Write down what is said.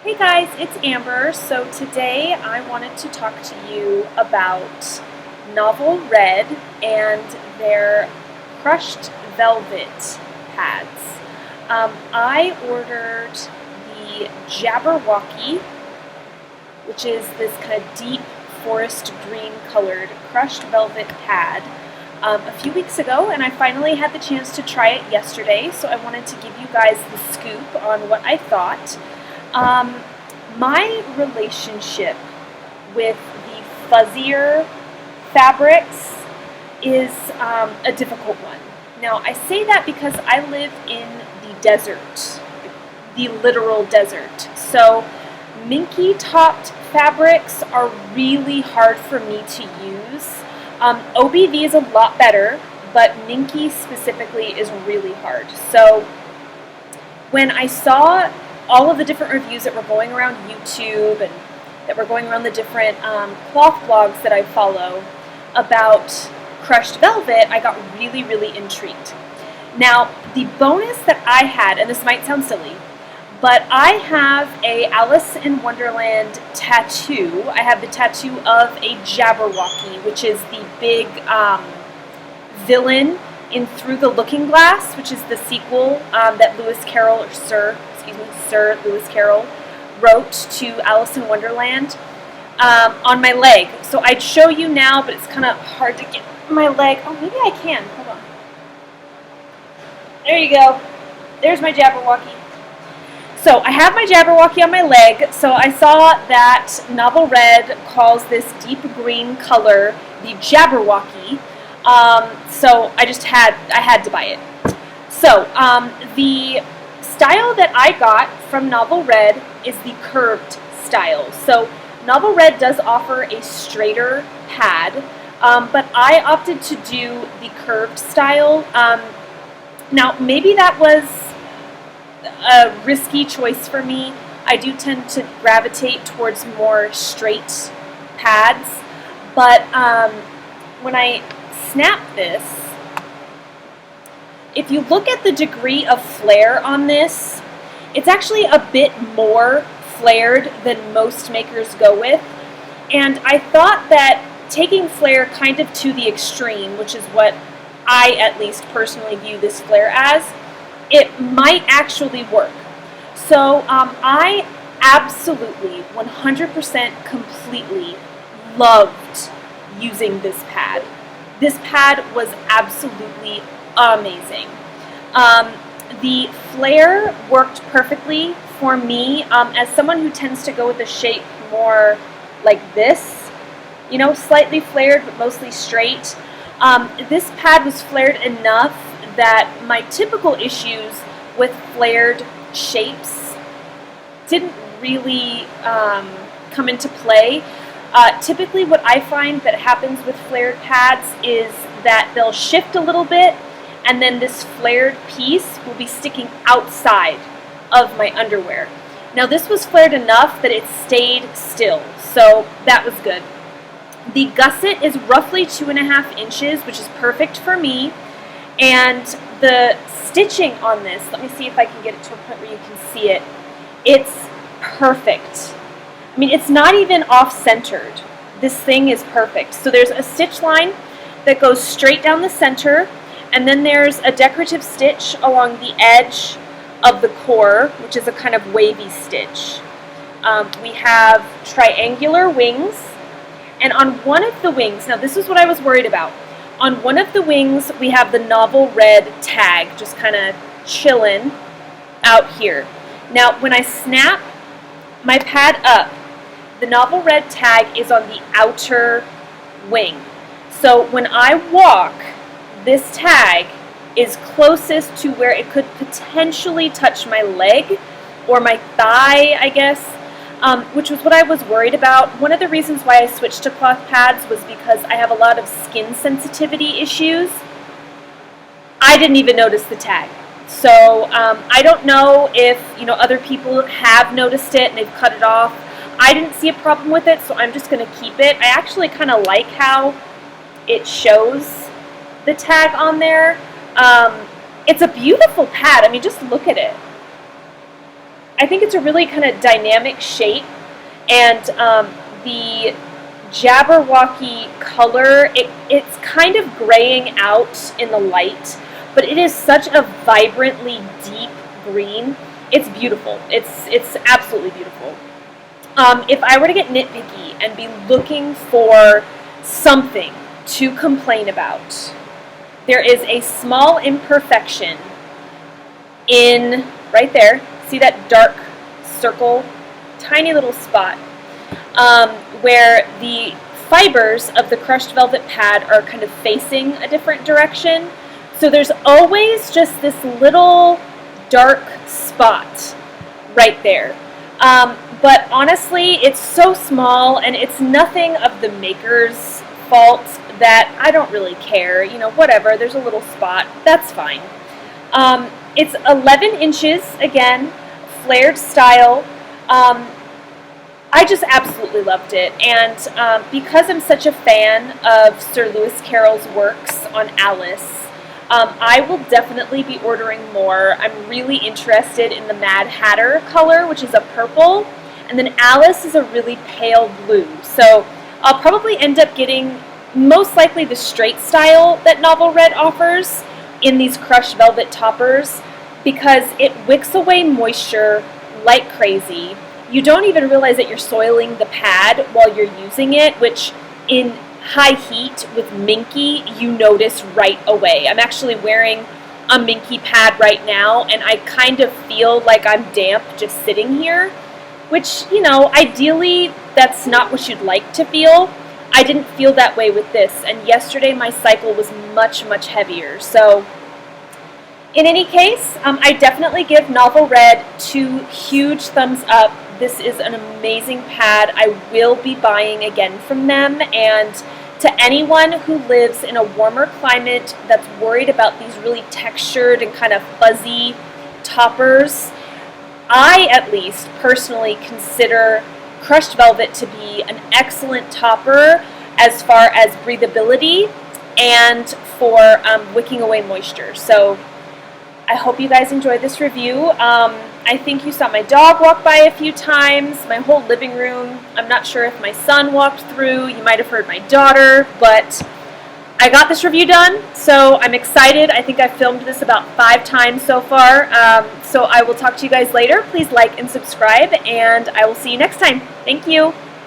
Hey guys, it's Amber. So today I wanted to talk to you about Novel Red and their crushed velvet pads. I ordered the Jabberwocky, which is this kind of deep forest green colored crushed velvet pad a few weeks ago, and I finally had the chance to try it yesterday, so I wanted to give you guys the scoop on what I thought. My relationship with the fuzzier fabrics is a difficult one. Now, I say that because I live in the desert, the literal desert. So, minky-topped fabrics are really hard for me to use. OBV is a lot better, but minky specifically is really hard. So, when I saw all of the different reviews that were going around YouTube and that were going around the different cloth blogs that I follow about crushed velvet, I got really, really intrigued. Now, the bonus that I had, and this might sound silly, but I have a Alice in Wonderland tattoo. I have the tattoo of a Jabberwocky, which is the big villain in Through the Looking Glass, which is the sequel that Lewis Carroll, or Sir Lewis Carroll wrote to Alice in Wonderland, on my leg. So I'd show you now, but it's kind of hard to get my leg. Oh, maybe I can. Hold on. There you go. There's my Jabberwocky. So I have my Jabberwocky on my leg. So I saw that Novel Red calls this deep green color the Jabberwocky. So I had to buy it. So the style that I got from Novel Red is the curved style. So Novel Red does offer a straighter pad, but I opted to do the curved style. Now, maybe that was a risky choice for me. I do tend to gravitate towards more straight pads, but when I snap this, if you look at the degree of flare on this, it's actually a bit more flared than most makers go with. And I thought that taking flare kind of to the extreme, which is what I at least personally view this flare as, it might actually work. So I absolutely, 100% completely loved using this pad. This pad was absolutely amazing. The flare worked perfectly for me as someone who tends to go with the shape more like this, you know, slightly flared but mostly straight. This pad was flared enough that my typical issues with flared shapes didn't really come into play. Typically what I find that happens with flared pads is that they'll shift a little bit, and then this flared piece will be sticking outside of my underwear. Now this was flared enough that it stayed still, so that was good. The gusset is roughly 2.5 inches, which is perfect for me, and the stitching on this, let me see if I can get it to a point where you can see it, it's perfect. I mean, it's not even off-centered. This thing is perfect. So there's a stitch line that goes straight down the center, and then there's a decorative stitch along the edge of the core, which is a kind of wavy stitch. We have triangular wings, and on one of the wings, now this is what I was worried about, on one of the wings we have the Novel Red tag just kind of chilling out here. Now when I snap my pad up, the Novel Red tag is on the outer wing. So when I walk, this tag is closest to where it could potentially touch my leg or my thigh, I guess, which was what I was worried about. One of the reasons why I switched to cloth pads was because I have a lot of skin sensitivity issues. I didn't even notice the tag. So I don't know if other people have noticed it and they've cut it off. I didn't see a problem with it, so I'm just going to keep it. I actually kind of like how it shows the tag on there. It's a beautiful pad. I mean, just look at it. I think it's a really kind of dynamic shape, and the Jabberwocky color, it's kind of graying out in the light, but it is such a vibrantly deep green. It's beautiful. It's absolutely beautiful. If I were to get nitpicky and be looking for something to complain about, there is a small imperfection in right there. See that dark circle? Tiny little spot where the fibers of the crushed velvet pad are kind of facing a different direction. So there's always just this little dark spot right there. But honestly, it's so small, and it's nothing of the maker's fault that I don't really care. You know, whatever, there's a little spot, that's fine. It's 11 inches, again, flared style. I just absolutely loved it, and because I'm such a fan of Sir Lewis Carroll's works on Alice, I will definitely be ordering more. I'm really interested in the Mad Hatter color, which is a purple, and then Alice is a really pale blue. So I'll probably end up getting most likely the straight style that Novel Red offers in these crushed velvet toppers, because it wicks away moisture like crazy. You don't even realize that you're soiling the pad while you're using it, which in high heat with Minky, you notice right away. I'm actually wearing a Minky pad right now, and I kind of feel like I'm damp just sitting here, which, you know, ideally that's not what you'd like to feel. I didn't feel that way with this, and yesterday my cycle was much, much heavier. So in any case, I definitely give Novel Red 2 huge thumbs up. This is an amazing pad. I will be buying again from them, and to anyone who lives in a warmer climate that's worried about these really textured and kind of fuzzy toppers, I at least personally consider crushed velvet to be an excellent topper as far as breathability and for wicking away moisture. So I hope you guys enjoyed this review. I think you saw my dog walk by a few times, my whole living room. I'm not sure if my son walked through. You might have heard my daughter, but I got this review done, so I'm excited. I think I've filmed this about 5 times so far. So I will talk to you guys later. Please like and subscribe, and I will see you next time. Thank you.